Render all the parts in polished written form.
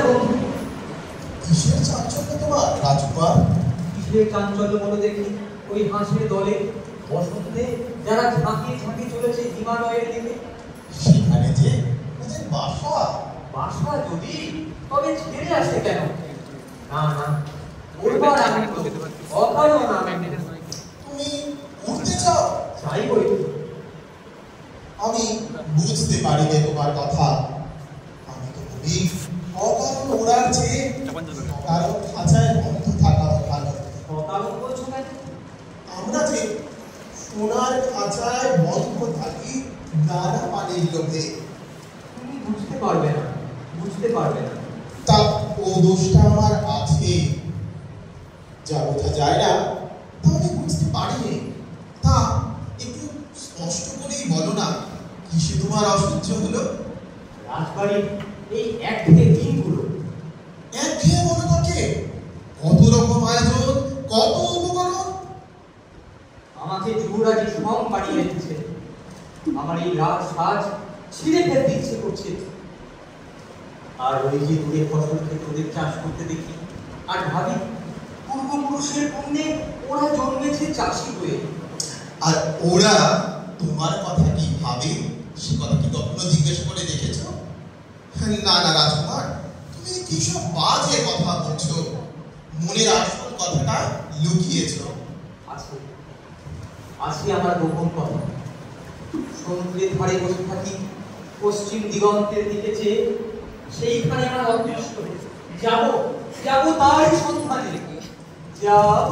বন্ধু। কিসের চাঞ্চল্য তোমার রাজকুমার? কিসের চাঞ্চল্য বলো দেখি? ওই হাঁসের দলে বসন্তে যারা ঝাঁকিয়ে ঝাঁকিয়ে চলেছে হিমালয়ের দিকে। সেখানে যে ওদের বাসা। বাসা যদি, তবে ছেড়ে আসে কেন? না না, ওইবার আনন্দ, অকারণ আনন্দ। তুমি উঠতে চাও? চাই বই। আমি বুঝতে পারি রে তোমার কথা। আমি তো বলি অকারণ ওড়ার চেয়ে কারণ খাঁচায় বন্ধ থাকা ভালো। অকারণ বলছো কেন? আমরা যে সোনার খাঁচায় বন্ধ থাকি নানা পানির লোভে। তুমি বুঝতে পারবে না, বুঝতে পারবে না। তা ও দোষটা আমার আছে, যা বোঝা যায় না তা আমি বুঝতে পারিনি। তা একটু স্পষ্ট করেই বলো না, কিসে তোমার অসহ্য হলো? রাজবাড়ির এই একঘেয়ে দিনগুলো। একঘেয়ে মনে করছে? কত রকম আয়োজন, কত উপকরণ। আমাকে যুবরাজি সম বাড়িয়ে রেখেছে। আমার এই রাজ সাজ ছিঁড়ে ফেলতে ইচ্ছে করছে। আর ওই যে দূরে ফসল খেতে ওদের চাষ করতে দেখি, আর ভাবি পূর্বপুরুষের পুণ্যে ওরা জন্মেছে চাষি হয়ে। আর ওরা তোমার কথা কি ভাবে সে কথা কি কখনো জিজ্ঞেস করে দেখেছো? না না রাজকুমার, তুমি কি সব বাজে কথা বলছো। মনের আসল কথাটা লুকিয়েছো। আছে, আছে আমার গোপন কথা। সমুদ্রের ধারে বসে থাকি, পশ্চিম দিগন্তের দিকে চেয়ে। সেইখানে আমার অদৃষ্ট, যাব যাব তার সন্ধানে। যাব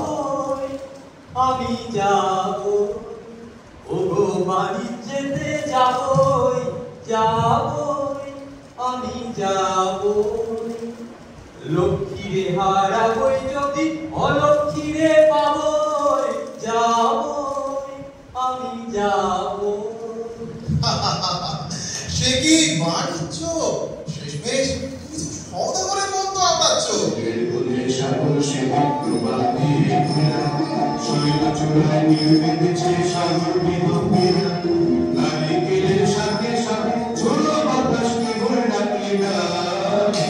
আমি, যাব ওগো বাণিজ্যেতে যাবই, যাবই আমি, যাব। লক্ষ্মীরে হারাবই যদি অলক্ষ্মীরে পাবই, যাবই আমি, যাব। সে কি বাণিজ্য? শেষমেশ তুমি সওদাগরের মতো আপাচ্ছ। সাগর সেবা প্রবাদী শৈল চূড়ায় নির্মিতেছে সাগর বিভক্তীরা নারিকেলের সাথে সাথে ঝোলো বাতাস কেবল ডাকলে ডাকে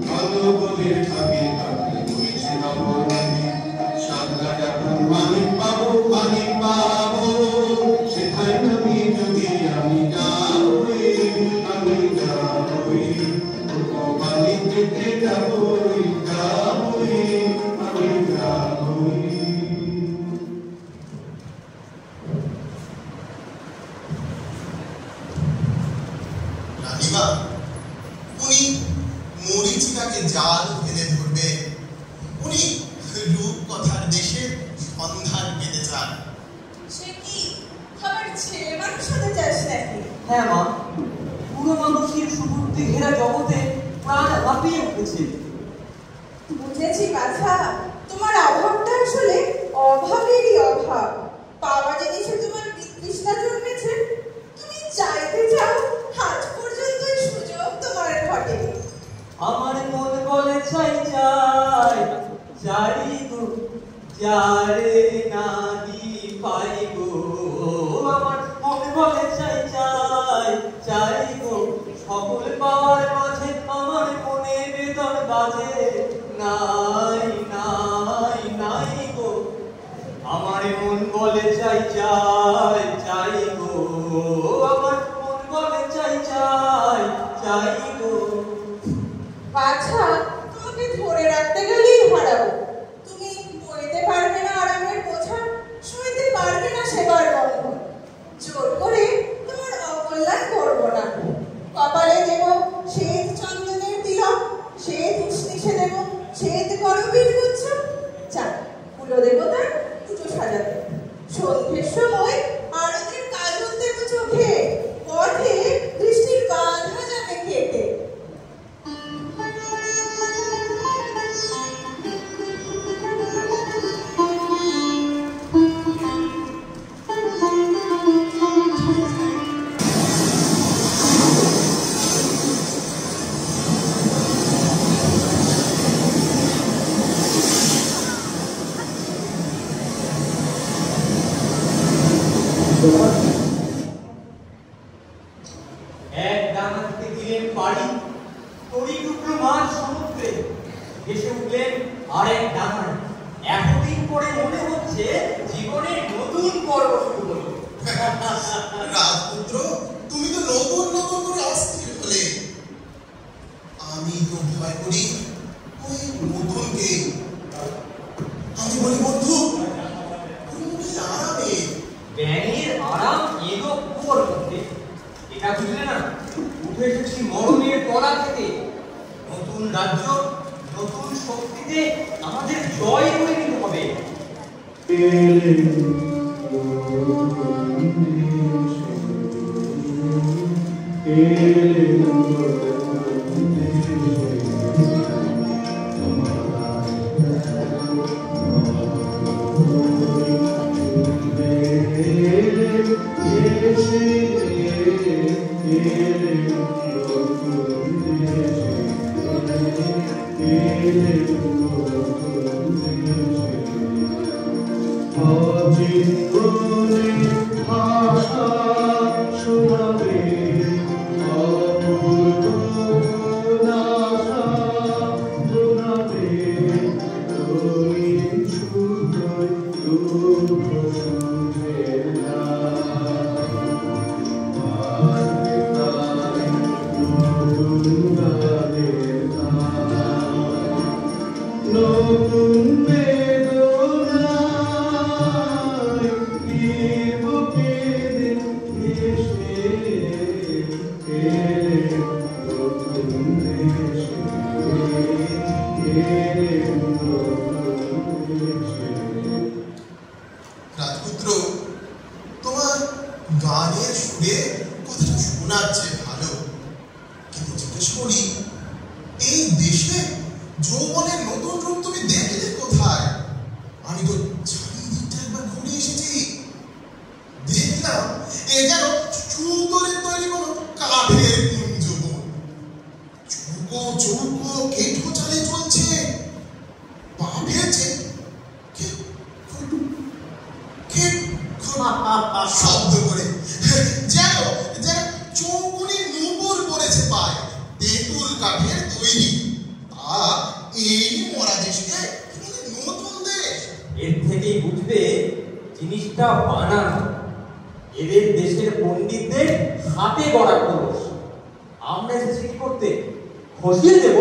নদবদের থাকে থাকে হয়েছে নবনদী সাগরা যখন মানিক পাবো সেখানে আমি যদি আমি যাবই মানিক যেতে যাবই আমি যাবই। রানীমা, উনি মরিচিকাকে জাল ফেলে ধরবে। উনি রূপকথার দেশের সন্ধান পেতে চান। সে কি খাবার ছেলে মানুষ হতে চাস নাকি? হ্যাঁ মা, পুরো মানুষের সুবুদ্ধি ঘেরা জগতে প্রাণ হাঁপিয়ে উঠেছে। বুঝেছি বাছা, তোমার অভাবটা আসলে অভাবেরই অভাব। পাওয়া জিনিসে তোমার বিতৃষ্ণা জন্মেছে। তুমি চাইতে চাও, আজ পর্যন্ত এই সুযোগ তোমার ঘটেনি। আমার মন বলে চাই চাই, চাই গো যারে নাহি পাই গো। আমার মন বলে চাই চাই, চাই গো সকল পাওয়ার মাঝে আমার মনে বেদন বাজে। নাই নাই নাই গো, আমার মন বলে চাই চাই, চাই গো। আমার মন বলে চাই চাই, চাই গো। বাছা, তোমাকে ধরে রাখতে গেলেই হারাবো। তুমি বইতে পারবে না আরামের বোঝা, শুইতে পারবে না সেবার বন্ধন। জোর করে তোমার অকল্যাণ করবো না। কপালে দেব শ্বেত চন্দনের তিলক, শ্বেত উষ্ণিসে দেব শ্বেত করবীর গুচ্ছ। যাক, কুলদেবতার পুজো সাজাতে। সন্ধ্যের সময় আরতির কাজল দেব চোখে, পথে দৃষ্টির বাধা যাবে কেটে। এক ডানা থেকে দিলেন পাড়ি, তরি টুকরো মাঝ সমুদ্রে ভেসে উঠলেন আরেক ডাঙায়। এতদিন পরে মনে হচ্ছে জীবনের নতুন পর্ব শুরু হলো। রাজপুত্র, তুমি তো নতুন নতুন করে অস্থির হলে। আমি তো ভয় করি ওই নতুনকে। আমি বলি বন্ধু, তুমি আরামে। ব্যাঙের আরাম এলো কুয়োর মধ্যে। এটা বুঝলে না, উঠে এসেছি মরণের তলা থেকে। নতুন রাজ্য, নতুন শক্তিতে আমাদের জয় করে নিতে হবে। রাজপুত্র, তোমার গানের সুরে কথাটা শোনাচ্ছে ভালো, কিন্তু জিজ্ঞেস করি, এই দেশে যৌবনের নতুন রূপ তুমি দেখলে কোথায়? আমি তো চারিদিকটা একবার ঘুরে এসেছি, দেখলাম এ যেন সুতোরে তৈরি কোনো কাঠের কুঞ্জবন। চৌকো চৌকো কেঠো চালে চলছে, পা ফেলছে শব্দ করে, যেন যেন চৌকুনি নুপুর পড়েছে পায়, তেঁতুল কাঠের তৈরি। এই মরা দেশকে নতুন দেশ। এর থেকেই বুঝবে জিনিসটা বানানো। এদের দেশের পণ্ডিতদের হাতে গড়া খোলস। আমরা এসেছি কি করতে? খসিয়ে দেব।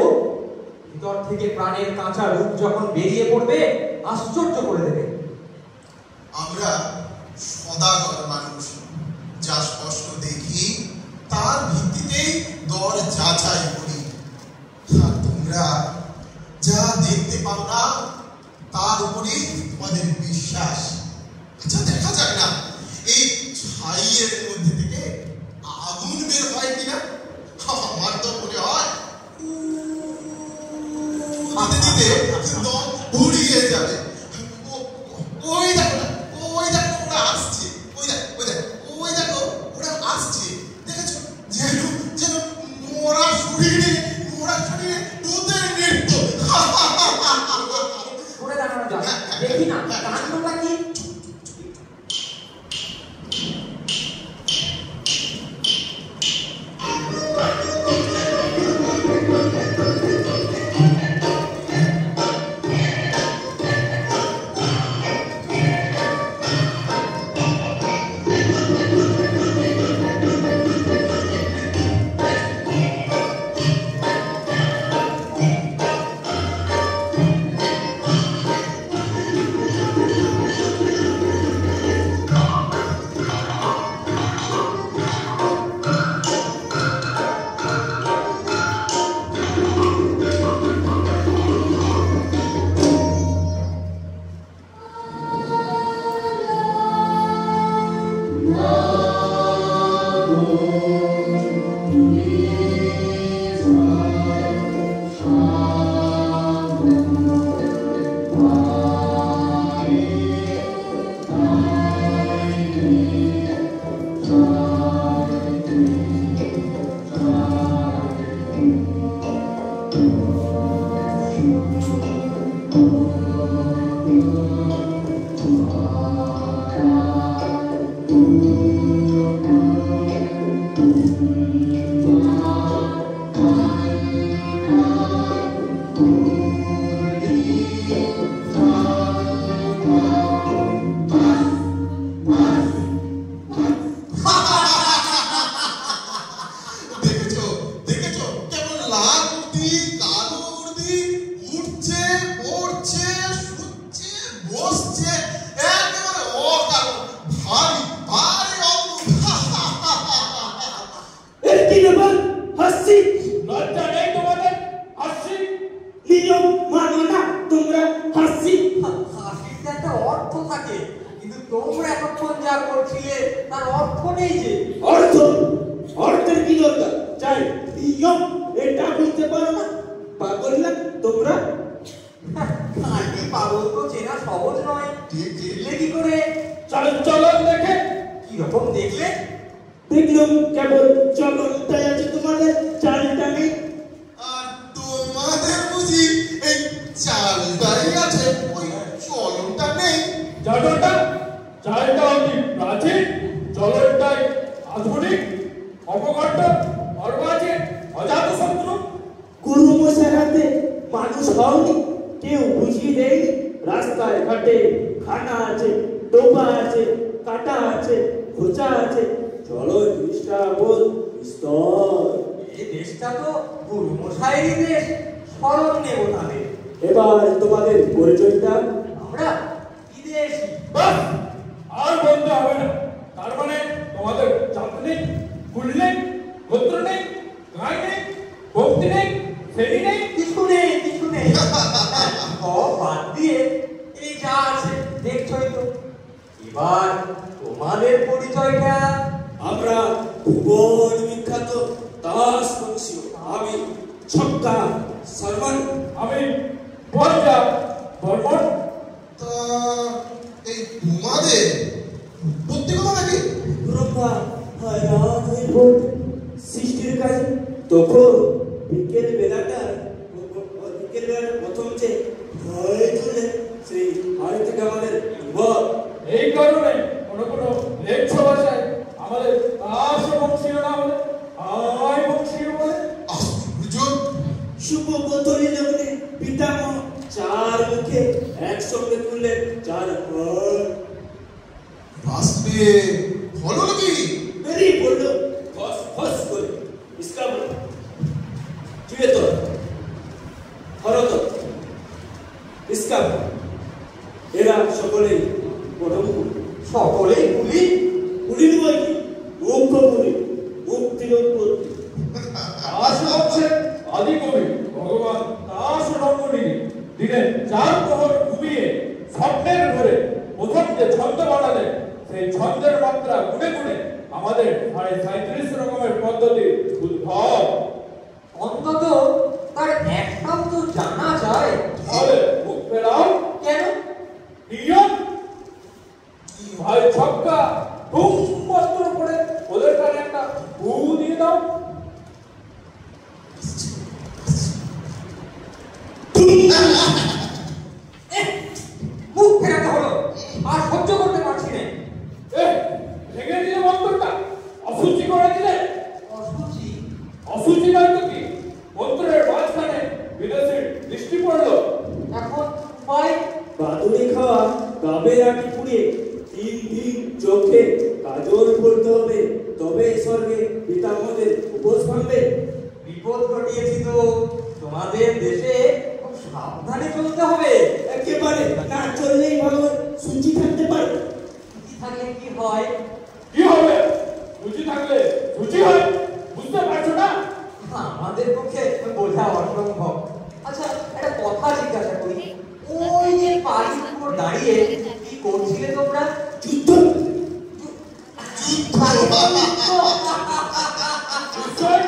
ভিতর থেকে প্রাণের কাঁচা রূপ যখন বেরিয়ে পড়বে, আশ্চর্য করে দেবে। আমরা সদাগর মানুষ, যা স্পষ্ট দেখি তার ভিত্তিতেই দর যাচাই করি। আর তোমরা যা দেখতে পাও না তার উপরেই তোমাদের বিশ্বাস। আচ্ছা, দেখা যাক না এই ছাইয়ের মধ্যে থেকে আগুন বের হয় কিনা। আমার তো মনে হয় দিতে দম উড়িয়ে যাবে। ওই দেখো না, ওই দেখো ওরা আসছে, ওই দেখো ওরা আসছে। দেখেছো, যেন যেন মোরা শরীরে দুধের নৃত্য। করে দেখানো যাক, দেখি না কাণ্ডটা কি। উর্দি কালো উর্দি উঠছে পড়ছে শুচ্ছে বসছে একেবারে অকারণ ভারী ভারী এর কি ব্যাপার? হাসছি লজ্জা নেই তোমাদের? হাসছি নিয়ম মানো না তোমরা, হাসছি। হাসির একটা অর্থ থাকে, কিন্তু তোমরা এতক্ষণ যা করছিলে তার অর্থ নেই যে। অর্থ? অর্থের কি দরকার? চাই নিয়ম, এটা বুঝতে পারো না? পাগল না তোমরা? আগে পাগল তো চেনা সহজ নয়। ঠিক ঠিক দেখলে কি করে? চলন দেখে কিরকম দেখলে? দেখলাম কেবল চলনটাই আছে তোমাদের, চালটা নেই। আর তোমাদের বুঝি এই চালটাই আছে, ওই চলনটা নেই। চালটা চালটা অতি প্রাচীন, চলনটাই আধুনিক, অপঘট্য অর্বাচীন অজাত শত্রু। গুরু মশাই হাতে মানুষ হওনি, কেউ বুঝিয়ে দেয়নি। রাস্তায় ঘাটে খানা আছে, টোপা আছে, কাটা আছে, খোঁচা আছে, চলো জিনিসটা বোধ স্তর। এই দেশটা তো গুরু মশাইয়েরই দেশ, স্মরণ নেব তাদের। এবার তোমাদের পরিচয়টা। আমরা বিদেশি। বাস, আর বলতে হবে না। তার মানে তোমাদের জাত নেই, কুল নেই, গোত্র নেই, গায়ে নেই, ভক্তি নেই, শ্রেণী নেই, কিছু নেই, কিছু নেই। সব বাদ দিয়ে এই যা আছে দেখছই তো। এবার তোমাদের পরিচয়টা। আমরা ভুবন বিখ্যাত দাস বংশীয়, আমি ছক্কা সরমন। আমি বর্জা বর্মন। তা এই তোমাদের বুদ্ধি কথা নাকি? ব্রহ্মা হয়রান হয়ে পড়ল সৃষ্টির কাজে। তখন বিকেল বেলাটা প্রথম যে ভয় তুলে, সেই ভয় থেকে আমাদের বিপদ। এই কারণে কোনো কোনো লেখ্য ভাষায় আমাদের দাস বংশীয় না বলে আয় বংশীয় বলে। আশ্চর্য! শুভ গোধূলি লগ্নে পিতামহ চার মুখে একসঙ্গে তুললেন চার ঘর। বাঁচবে হলো নাকি? বেরিয়ে পড়লো ফস ফস করে। ইসকাবল, চুয়েতর, হরতর, ইসকাবল, এরা সকলেই পরমপুর। সকলেই গুলি। পুরীর বই কি? মুখ্য পুরী, মুক্তির উৎপত্তি। দাস বংশের আদি কবি ভগবান দাস রঙ্গনী দিনে 4 প্রহর ঘুমিয়ে স্বপ্নের ঘরে প্রথম যে ছন্দ বানালেন, সেই ছন্দের মাত্রা গুনে গুনে আমাদের 37 রকমের পদ্ধতি উদ্ভব। অন্তত তার একটাও তো জানা যায়। তাহলে মুখ ফেরাও। কেন? নিয়ম। ভাই ছক্কা হুম বস্ত্র পরে ওদের কানে একটা হু দিয়ে দাও। মুখ ফেরাতে হলো, আর সহ্য করতে পারছি না। ভেঙে দিলে মন্ত্রটা, অসুচি করে দিলে। অসুচি? অসুচি নয় তো কি? মন্ত্রের মাঝখানে বিদেশির দৃষ্টি পড়লো। এখন উপায়? বাদুড়ি খাওয়া গাবের আটি পুড়িয়ে 3 দিন চোখে কাজল পড়তে হবে, তবে স্বর্গে পিতামহদের উপোস ভাঙবে। বিপদ ঘটিয়েছি তো। তোমাদের দেশে খুব সাবধানে চলতে হবে। একেবারে না চললেই ভগবান সূচি থাকতে পারে। ছুটি থাকলে কি হয়? কি হবে? রুচি থাকলে রুচি হয়, বুঝতে পারছো না? আমাদের পক্ষে বোঝা অসম্ভব। আচ্ছা, একটা কথা জিজ্ঞাসা করি। ওই যে পাড়ির উপর দাঁড়িয়ে কি করছিলে তোমরা? যুদ্ধ। নিশ্চয়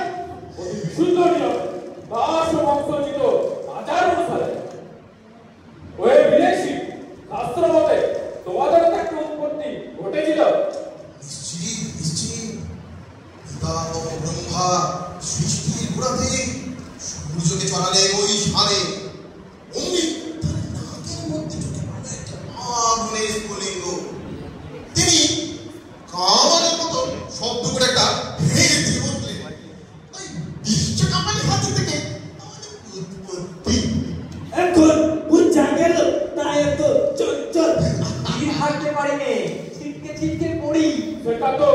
অতি বিশুদ্ধ নিয়ম, দাস বংশোচিত আচার অনুসারে। ওই বিদেশি শাস্ত্র মতে তোমাদের তো একটা উৎপত্তি ঘটেছিল। নিশ্চিত নিশ্চিত পিতা ব্রহ্মা সৃষ্টির গোড়াতে সূর্যকে চড়ালে ওই সারে অমনি তার নাকের মধ্যে ঢুকে পড়ল একটা আগুনের স্ফুলিঙ্গ। তিনি কামানের মতো শব্দ করে একটা ভেঙে দিয়ে বললেন, ওই বিশ্ব কামানের হাতে থেকে আমাদের উৎপত্তি। এখন বুঝা গেল, তাই এত চঞ্চল। স্থির থাকতে পারি নে, ছিটকে ছিটকে পড়ি। সেটা তো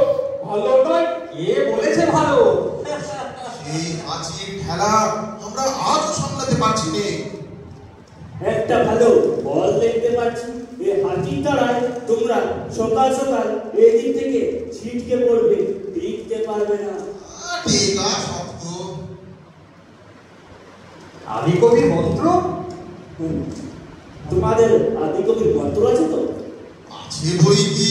ভালো নয়। কে বলেছে ভালো? এই আজকের খেলা আমরা আজ করতে পারছি নে। একটা ভালো বল দেখতে পাচ্ছি, এই হাতির তাড়ায় তোমরা সকাল সকাল এই দিক থেকে ছিটকে পড়বে, টিকতে পারবে না। টেকা শক্ত। আদিকবির মন্ত্র? তোমাদের আদিকবির মন্ত্র আছে তো? আছে বই কি।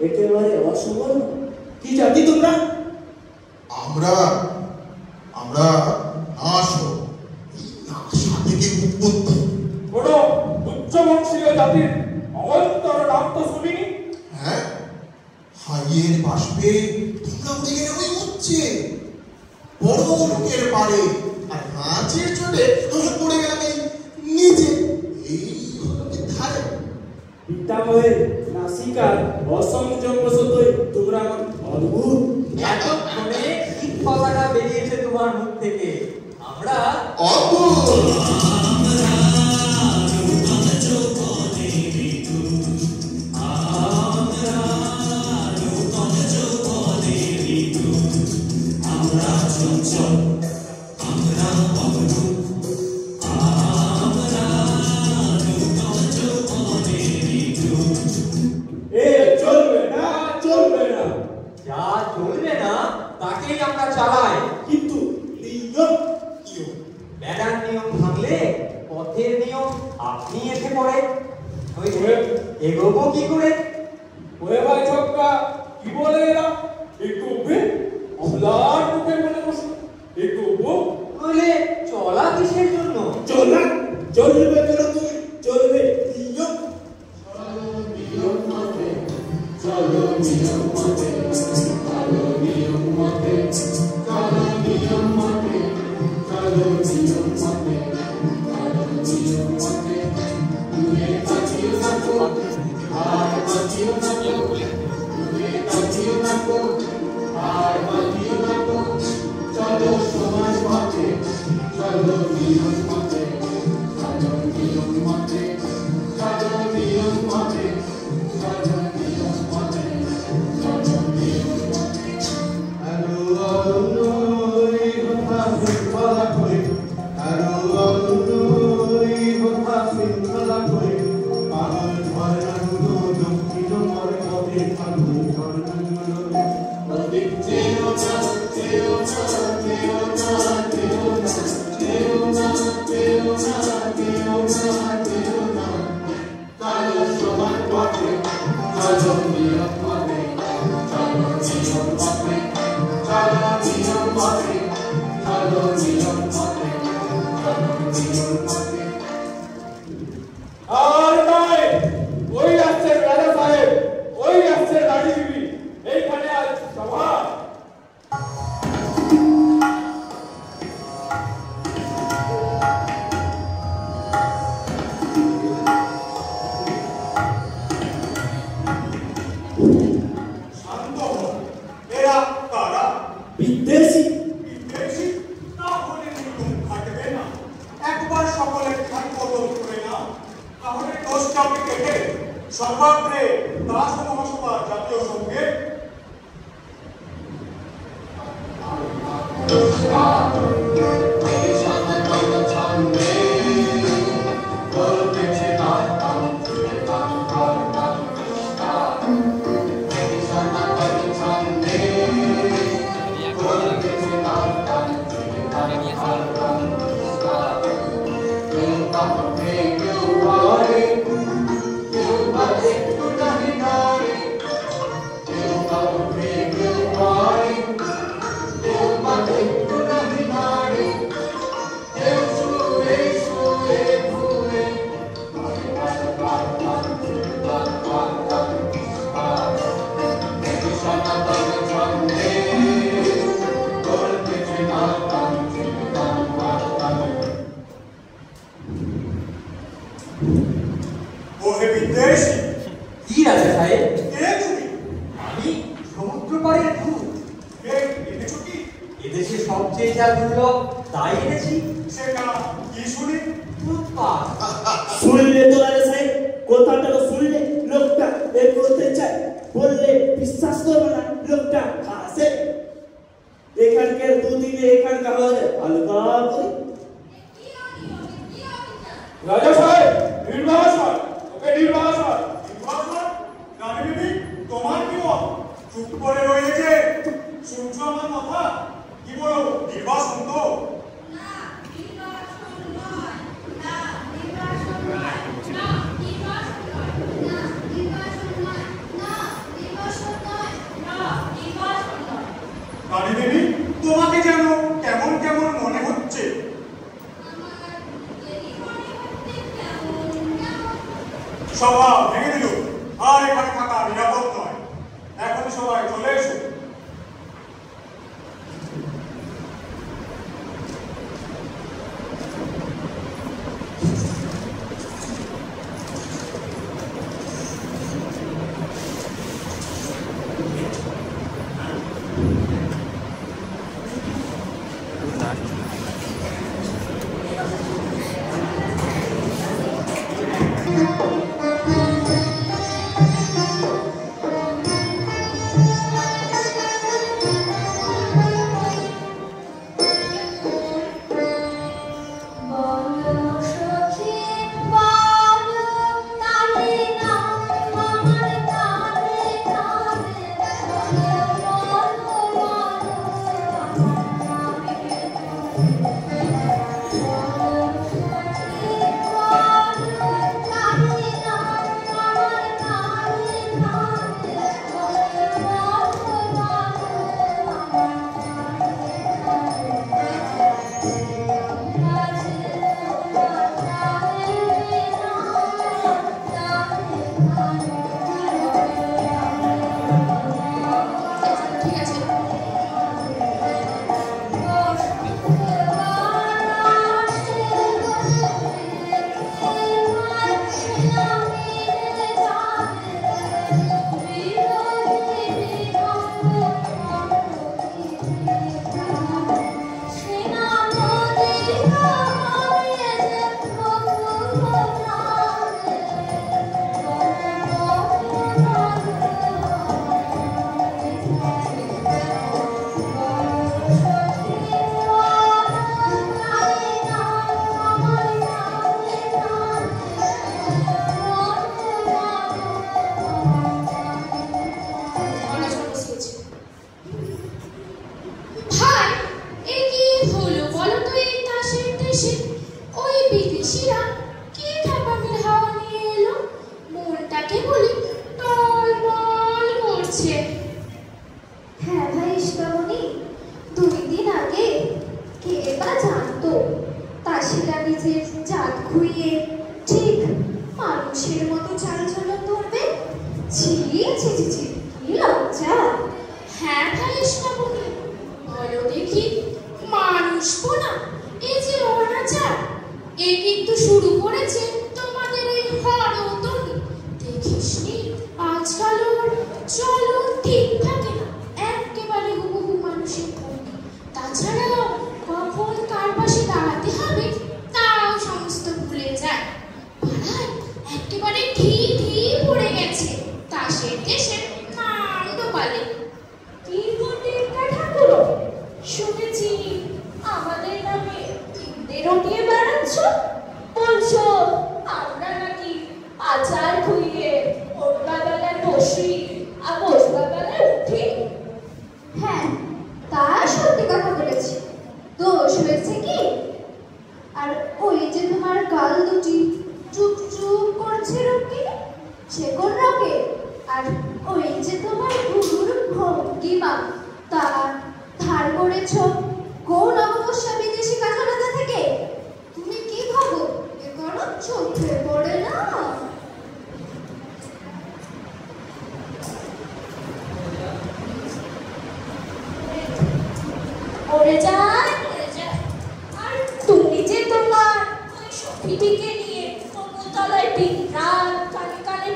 একেবারে অসবল। কি জাতি তোমরা? আমরা আমরা নাশো, এই নাশা থেকে উৎপত্তি। কোন উচ্চবংশীয় জাতির অন্তর নাম তো শুনিনি। হ্যাঁ, হাইয়ের বাষ্পে তোমরা উড়ে গেলে ওই উচ্চে বড় লোকের পারে, আর হাঁচের চোটে আমরা পড়ে গেলাম এই নিচে। এই হলো কি ধারে। পিতামহের নাসিকার অসংযমবশতই তোমরা আমার অদ্ভুত। এতক্ষণে ঠিক কথাটা বেরিয়েছে তোমার মুখ থেকে। আমরা অদ্ভুত। চলবে না, চলবে না। যা চলবে না তাকেই আমরা চালাই। কিন্তু নিয়ম বেড়ার নিয়ম ভাঙলে পথের নিয়ম আপনি এসে পড়ে। এগোবো কি করে? ওরে ভাই ছক্কা, কি বলে এরা? একটু উঠবে, আমলার মুখে বলে বসো, একটু উঠবো। নইলে চলা কিসের জন্য? চলা চলবে কেন? তুমি চলবে নিয়ম। Teo দুয়ারের দুধ। এনেছো কি? এদেশে সবচেয়ে যা দুর্লভ তাই এনেছি। সেটা কি শুনি? দুধ পান। শুনলে তো রাজা সাহেব, কথাটা তো শুনলে লোকটা বের করতে চায়, বললে বিশ্বাস করবে না, লোকটা হাসে। এখানকার দুদিনে এখানকার হলে হালকা করে রাজা সাহেব নির্বাসন, ওকে নির্বাসন। নির্বাসন? রানী বিবি, তোমার কি মত? চুপ করে রয়েছে। শুনছো আমার কথা? কি বলো, নির্বাসন তো? রানী দেবী, তোমাকে যেন কেমন কেমন মনে হচ্ছে। সভা ভেঙে দিল, আর এখানে থাকা নিরাপদ নয়। এখন সবাই চলে এসো।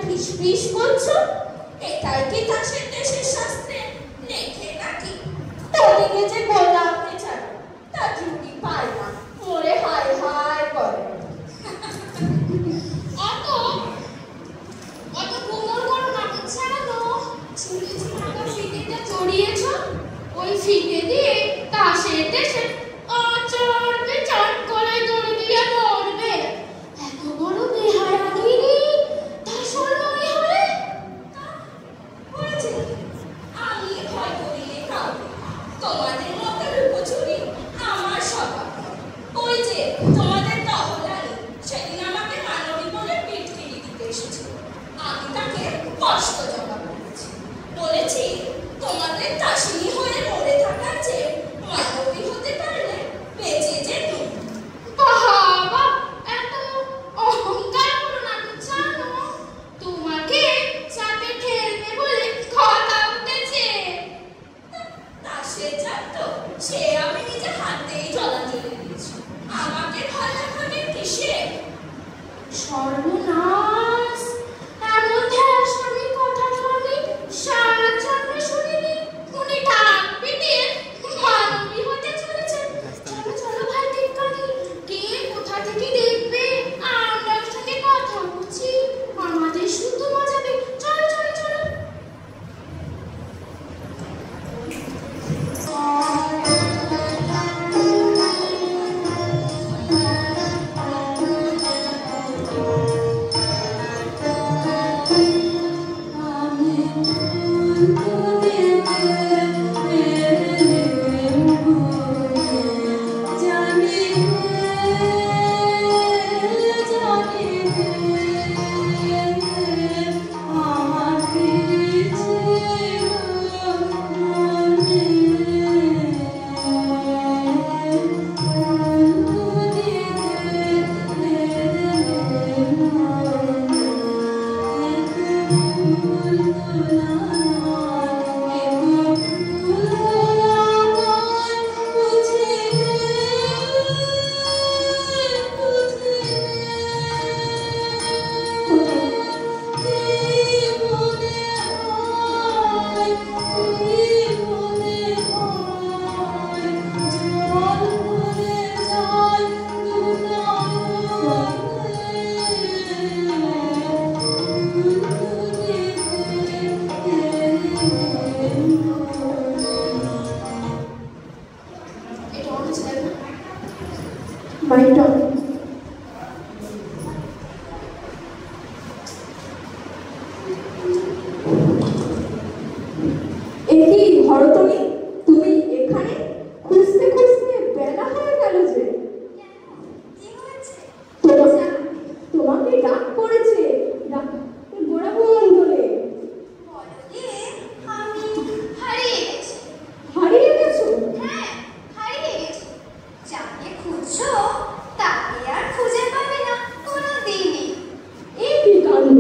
ফিস ফিস করছো, এটাই কি দাসের দেশের শাস্ত্রে নিয়ে যে গোলাপে ছাড়া তা জুটি পায় না, মোরে হায় হায় করে। অত কোমর করো না, বুঝছে না তো? চুলে যে টাকা ফিতেটা জড়িয়েছ, ওই ফিতে দিয়ে তাসের দেশে আচার বেচার গলায় দড়ি দিয়ে মরবে। এত বড় বেহারাগিরি তার সর্বময় হলে হয়েছে, আমি ভয় করি রে কাউকে। তোমাদের মতো লুকোচুরি আমার স্বভাব। ওই যে তোমাদের টহলানি সেদিন আমাকে মানবী বলে পিটকিরি দিতে এসেছিল, আমি তাকে কষ্ট জবাব করেছি। বলেছি তোমাদের দাসিনী হয়ে মরে থাকার চেয়ে মানবী হতে পারলে বেঁচে যেত। বাবা, এত অহংকার করো না, জানো তোমাকে চাপে ঠেলতে বলে কথা উঠেছে। তা সে জানতো, সে আমি নিজে হাতেই জলাঞ্জলি দিয়েছি। আমাকে ভয় দেখাবে কিসে? সর্বনাশ, এমন ধ্যাসামির কথা তো আমি সারা জন্মে শুনিনি। উনি ঢাক পিটিয়ে মানবী হতে চলেছেন। চলো চলো ভাই টিক্কানি, কে কোথা থেকে দেখবে আমরা ওর সঙ্গে কথা বলছি, আমাদের শুধু মজাবে। চলো চলো চলো। এটা অনেক ছেলে মাইন্ড একি হরতমি, তুমি এখানে? খুঁজতে খুঁজতে বেলা হয়ে গেল যে। তোমাকে ডাক পড়েছে, গোড়া বলে। আমি হারিয়ে গেছি। হারিয়ে গেছো? হ্যাঁ, হারিয়ে গেছি। যাকে খুঁজছো তাকে আর খুঁজে পাবে না কোনোদিনই। এ কি কাণ্ড,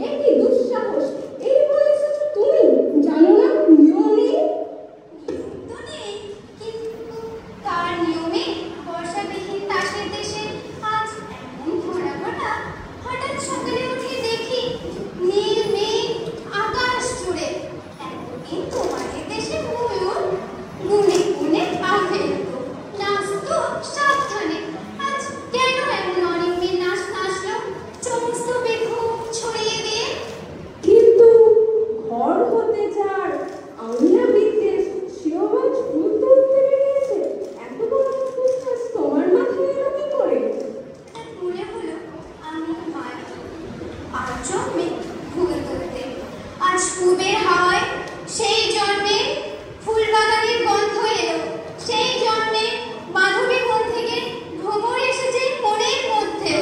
এ কি দুঃসাহস! এই বলে এসেছো তুমি, জানো না নিয়ম নেই? তো নেই, কিন্তু তার নিয়মে বর্ষাবিহীন তাসের দেশে আজ এমন ঘোরা ঘটা। হঠাৎ সকালে উঠে দেখি নীল মেঘ আকাশ জুড়ে। এতদিন তোমাদের দেশে ময়ূর গুনে গুনে পাখে নাচতো সাবধানে। আজ কেন এমন অরিম্বের নাচ নাচলো সমস্ত বেখুব ছড়িয়ে দিয়ে? কিন্তু ঘর হতে যার আউলা বিদ্বেষ, সেও আজ ফুল তুলতে বেরিয়েছে। এত বড় বিশ্বাস তোমার মাথায় এলো কি করে? মনে হলো আমি মায়ের আর জন্মে ফুল তুলতে। আজ পুবের হাওয়ায় সেই জন্মে ফুল বাগানের গন্ধ এলো। সেই জন্মে মাধবী মন থেকে ভ্রমর এসেছে মনের মধ্যে।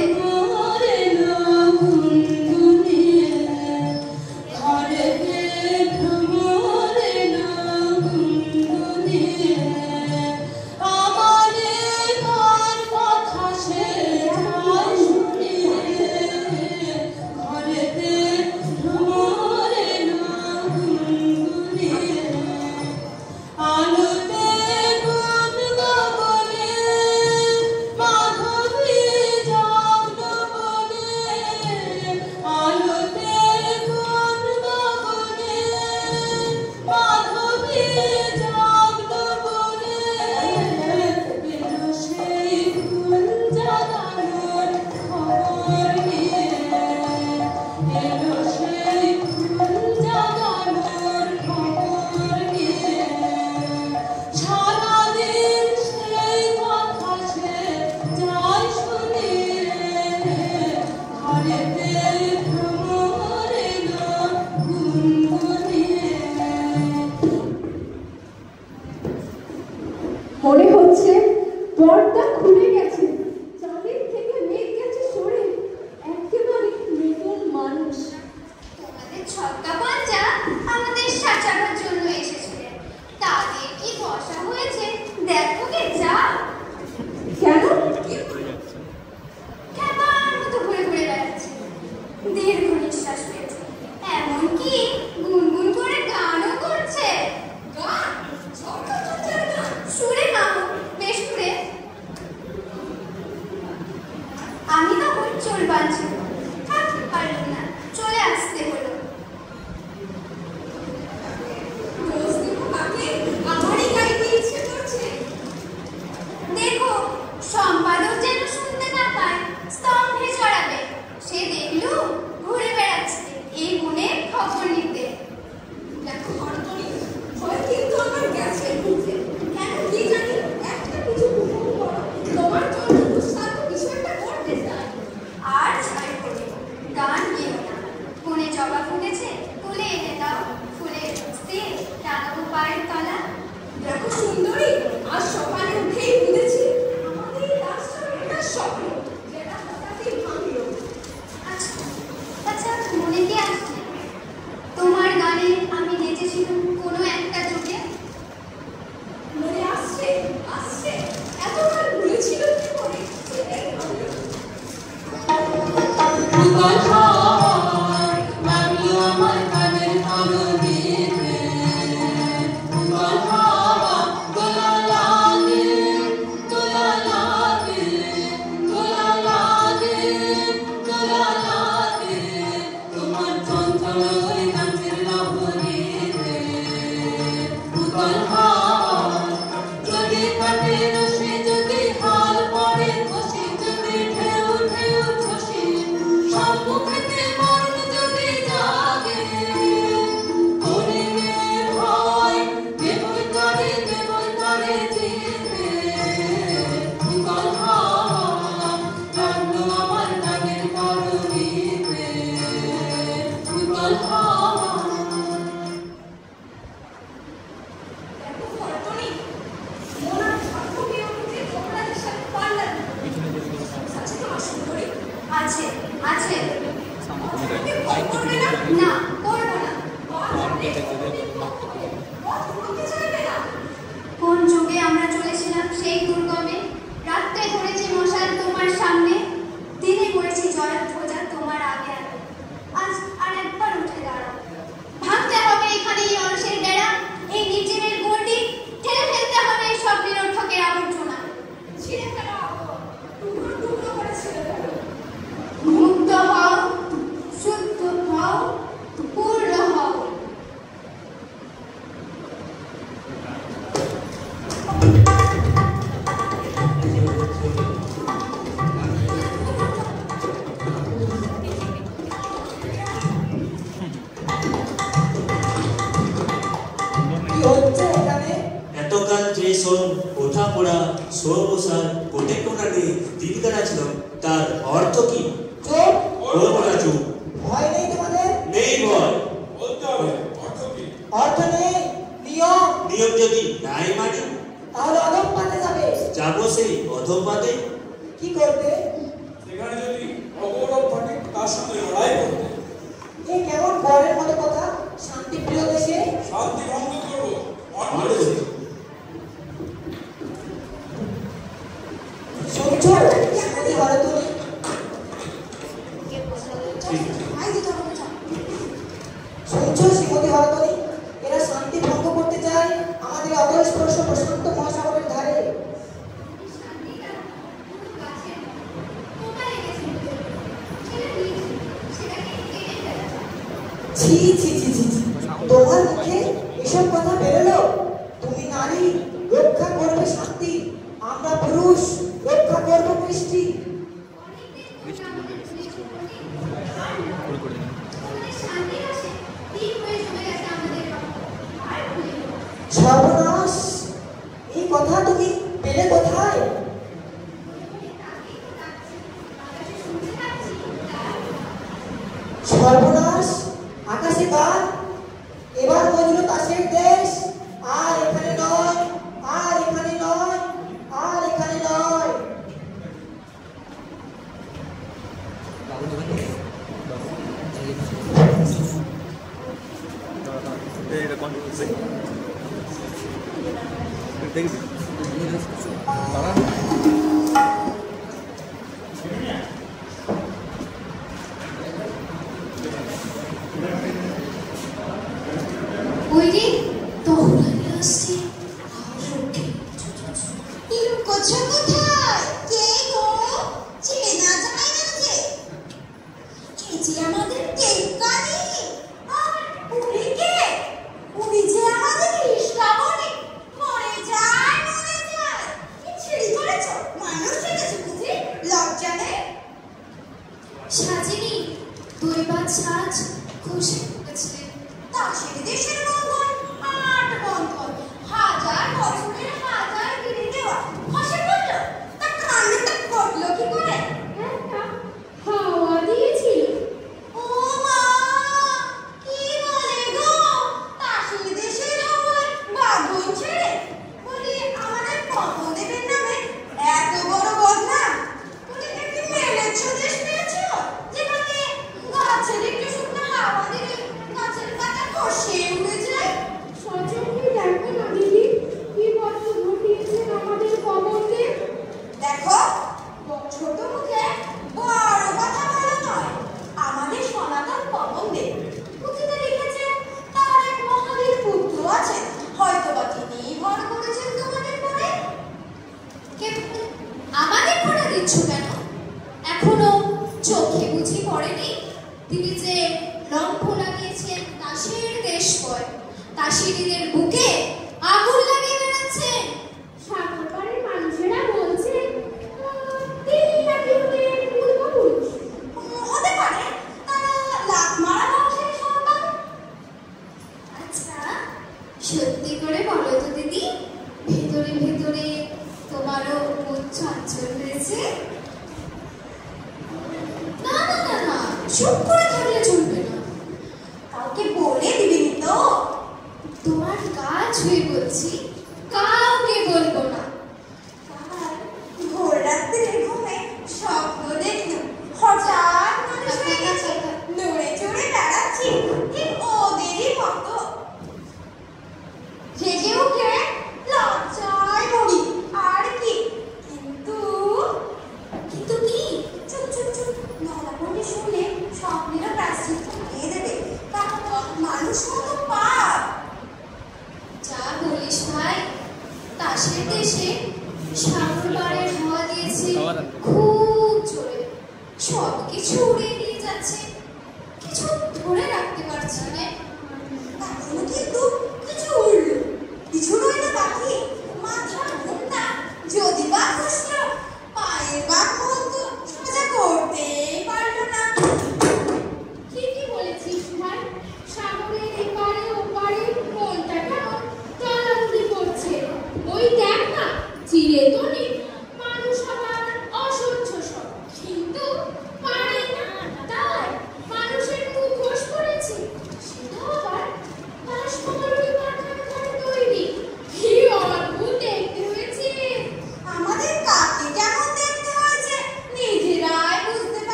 মনে হচ্ছে পর্দা খুলে গেছে, চাঁদের থেকে মেঘ গেছে সরে, একেবারে নতুন মানুষ। তোমাদের ছক্কা পঞ্চা আমাদের সাজানোর জন্য এসেছিলেন, তাদের কি দশা হয়েছে দেখো গে যা। কেন? খেপার মতো ঘুরে ঘুরে বেড়াচ্ছে, দীর্ঘ নিঃশ্বাস পেয়েছে, এমনকি গুনগুন করে গানও করছে। গান? ছক্কা পঞ্চার গান? সুরে গাও, বেশ সুরে। আমি তখন চুল বাঁধছিল, থাকতে পারলাম না, চলে আসতে হলো। রোজ দেখো কাকে আমারই গাইতে ইচ্ছে করছে। দেখো সম্পাদক যেন শুনতে না পায়, স্তম্ভে চড়াবে। সে দেখলু ঘুরে বেড়াচ্ছে এই গুণের খবর নিতে। দেখো হরতনি, ভয় কিন্তু আমার গেছে বুঝে। কেন কি জানি একটা কিছু কুকুর করো, তোমার জন্য দুঃসাধ্য কিছু একটা করতে চাই। আর ছাই করি গান গেও না, কোণে জবা ফুটেছে তুলে এনে দাও, ফুলের হস্তে টানাবো পায়ের তলা। দেখো সুন্দরী, আজ সকালে উঠেই বুঝেছি আমাদের এই রাষ্ট্রটা স্বপ্ন, যেটা হঠাৎই ভাঙলো। আচ্ছা আচ্ছা, মনে কি আসছে তোমার গানে আমি নেচেছিলাম কোনো একটা যুগে? মনে আসছে আসছে, এতবার ভুলেছিল কি করে সেটাই ভাবলো। আছে আছে, না করবো না। কোন যুগে আমরা চলেছিলাম সেই দুর্গমে, রাত্রে ধরেছি মশাল তোমার সামনে, দিনে করেছি জয়ের ধ্বজা তোমার আগে আগে। আজ আর একবার উঠে দাঁড়াও, ভাঙতে হবে এখানে এই অলসের বেড়া, এই নিচের গন্ডি ঠেলে ফেলতে হবে এই সব নিরর্থকের আবর্জনা। ছিঁড়ে ফেলো, টুকরো টুকরো করে ছিঁড়ে ফেলো। মুক্ত হও, শুদ্ধ হও, পূর্ণ হও। কি হচ্ছে এখানে? এতকাল যে শোন ওঠা পড়া শো বসার কোটে কোনাতে দিনকারা ছিল, তার অর্থ কি? চুপ! বলবো না চুপ। ভয় নেই তোমাদের? নেই ভয়। বলতে হবে অর্থ কি? অর্থ নেই, নিয়ম। নিয়ম যদি নাই মানি, তাহলে অধঃপাতে যাবে। যাবো সেই অধপাতে। কি করবে? সেখানে যদি অগৌরব থাকে তার সঙ্গে লড়াই করতে। এ কেমন বরের মতো কথা? শান্তিপ্রিয় দেশে শান্তি ভঙ্গ করবো অন্য দেশে। শুনছো শ্রীমতী হরতনী? শুনছো শ্রীমতী হরতনী? এরা শান্তি ভঙ্গ করতে চায় আমাদের অতল স্পর্শ প্রশান্ত মহাসাগরের ধারে। ছি ছি ছি ছি ছি, তোমার মুখে এসব কথা বেরোলো? তুমি নারী, রক্ষা করবে শান্তি, আমরা পুরুষ, রক্ষা করবো কৃষ্টি। সর্বনাশ! এই কথা তুমি পেলে কোথায়? সর্বনাশ! আকাশে কার? এবার বুঝলো তাসের দেশ, আর এখানে নয়, আর এখানে নয়।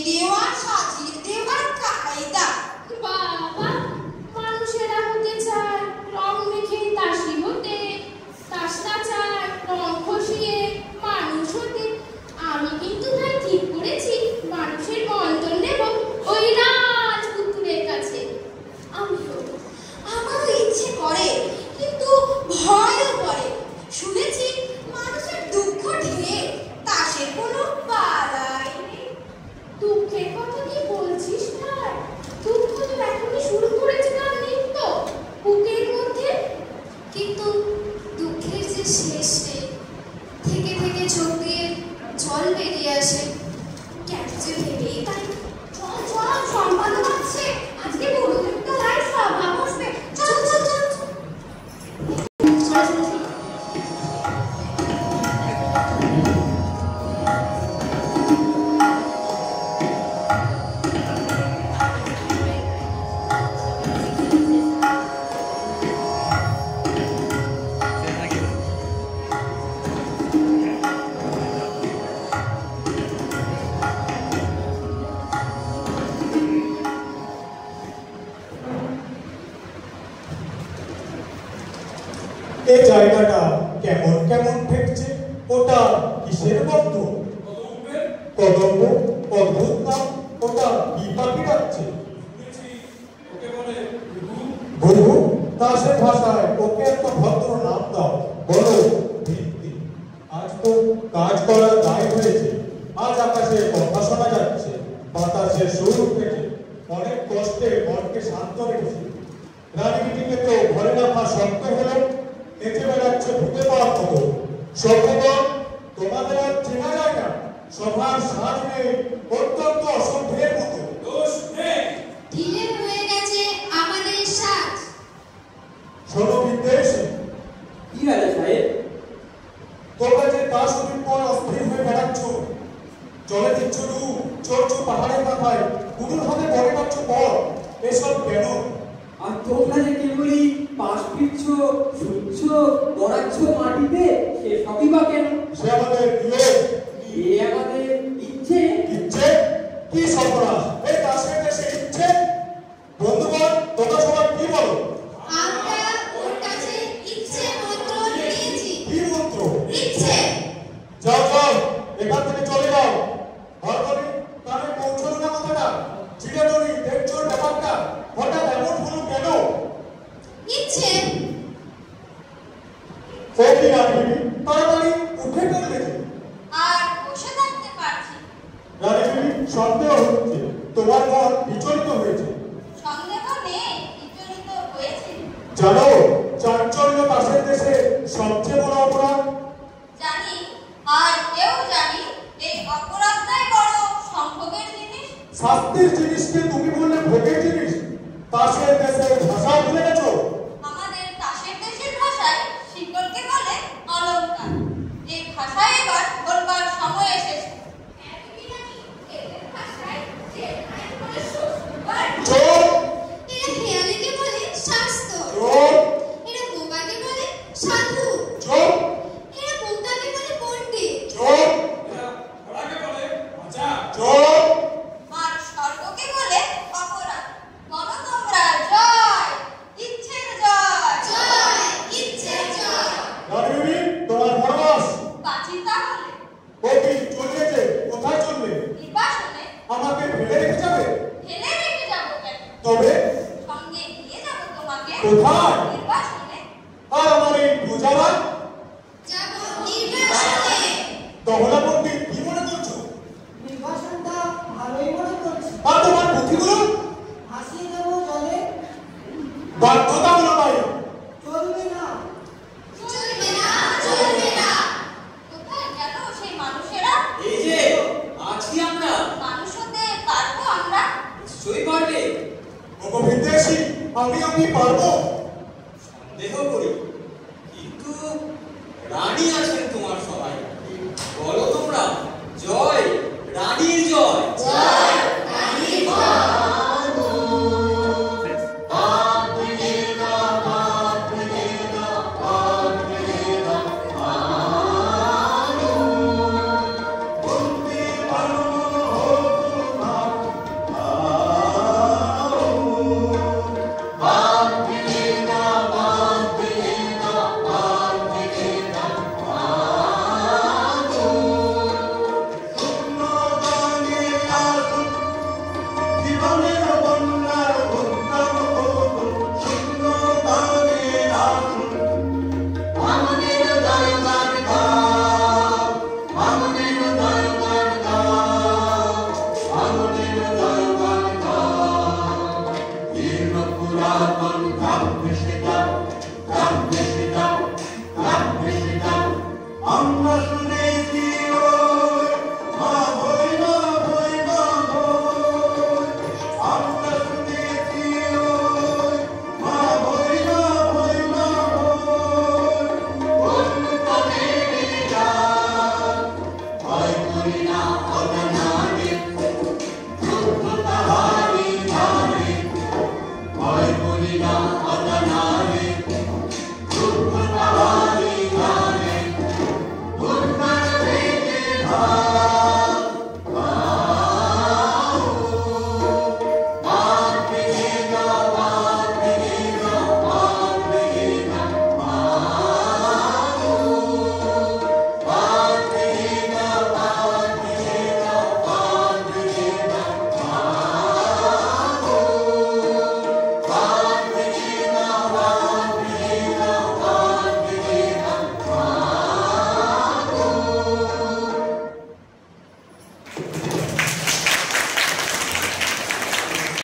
দেওয়া যে শেষ নেই। থেকে থেকে চোখ দিয়ে জল বেরিয়ে আসে। কেন যে ভেবেই তাই। চল চল, সম্পাদক আছে, আজকে গুরুদীপ্ত রায় সভা বসবে। চল চল চল চল। এই জায়গাটা কেমন কেমন ঠেকছে। ওটা কিসের গন্ধ? কদম্ব, অদ্ভুত নাম। ওটা কি পাখি ডাকছে? গুরু, দাসের ভাষায় ওকে একটা ভদ্র নাম দাও। বলো ভিত্তি। আজ তো কাজ করার দায় হয়েছে। আজ আকাশে কথা শোনা যাচ্ছে, বাতাসে সুর উঠেছে। অনেক কষ্টে মনকে শান্ত রেখেছি। রাজনীতিকে তো ঘরে রাখা শক্ত হলো, নেচে বেড়াচ্ছে ভূতে পাওয়ার মতো। সভ্যগণ, তোমাদের আর চেনা যায় না। সভার সাজ নেই, অত্যন্ত অসভ্যের মতো। দোষ নেই, ঢিলে হয়ে গেছে আমাদের সাজ। শোনো বিদ্বেষী, কি রাজা সাহেব? তোমরা যে দাসদিন পর অস্থির হয়ে বেড়াচ্ছ, জলে দিচ্ছ ডুব, চড়ছ পাহাড়ের মাথায়, গুরুর হাতে বড়ে পাচ্ছ পর, এসব কেন? আর তোমরা যে কেবলই পাশ ফিরছ, শুচ্ছ, গড়াচ্ছ মাটিতে, সে সবই বা কেন? সে আমাদের নিয়ম। এ আমাদের ইচ্ছে। ইচ্ছে? কি সর্বনাশ! এই দাসের দেশে ইচ্ছে? বন্ধুগণ, তোমরা সবাই কি বলো? আমরা ওর কাছে ইচ্ছে মন্ত্র নিয়েছি। কি মন্ত্র? ইচ্ছে। যাও যাও, এখান থেকে চলে যাও। হরকরি, কানে পৌঁছলো না কথাটা? চিরাচরি দেখছো ব্যাপারটা? হঠাৎ এমন হলো কেন? ইচ্ছে। ও কি রাজনীতি? তাড়াতাড়ি উঠে পড়লে যে। আর বসে থাকতে পারছি। রাজনীতি সন্দেহ হচ্ছে, তোমার মন বিচলিত হয়েছে। সন্দেহ নেই, বিচলিত হয়েছে। জানো, চাঞ্চল্য পাশের দেশে সবচেয়ে বড় অপরাধ। জানি, আর এও জানি এই অপরাধটাই বড় সম্ভোগের জিনিস। শাস্তির জিনিসকে তুমি বললে ভোগের জিনিস। পাশের দেশের ভাষা ভুলে গেছো? আমাদের তাসের দেশের ভাষায় শিকড়কে বলে অলংকার। এই ভাষায় এবার বলবার সময় এসেছে। চোর! এরা হেয়ালিকে বলে শাস্ত্র। চোর! এরা বোবাকে বলে সাধু। চোর! এরা বোকাকে বলে পণ্ডিত। চোর! চোর! আর স্বর্গকে বলে অপরাধ। বলো তোমরা জয়, ইচ্ছের জয়। জয়, ইচ্ছের জয়। রাজনীতি, তোমার পরামর্শ? বাঁচি তাহলে। ও কি চলিয়েছে? কোথায় চলবে? নির্বাসনে। আমাকে ফেলে রেখে যাবে? ফেলে রেখে যাবো কেন? তবে সঙ্গে নিয়ে যাবো তোমাকে। কোথায়? নির্বাসনে। আর আমার এই প্রজারা? যাবো নির্বাসনে। তহলা পণ্ডিত, কি মনে করছো? নির্বাসনটা ভালোই মনে করছি। আর তোমার বুদ্ধিগুলো? ভাসিয়ে দেবো জলে। বাধ্যতা হলো তাই। চলবে না। চলবে না, চলবে না। কোথায় গেল সেই মানুষেরা? এই যে আছি আমরা। মানুষ হতে পারবো আমরা? নিশ্চয়ই পারবে। ওগো বিদ্বেষী, আমি পারবো? সন্দেহ করি, কিন্তু রানী আছেন তোমার সবাই। বলো তোমরা জয়, রানীর জয়। জয়।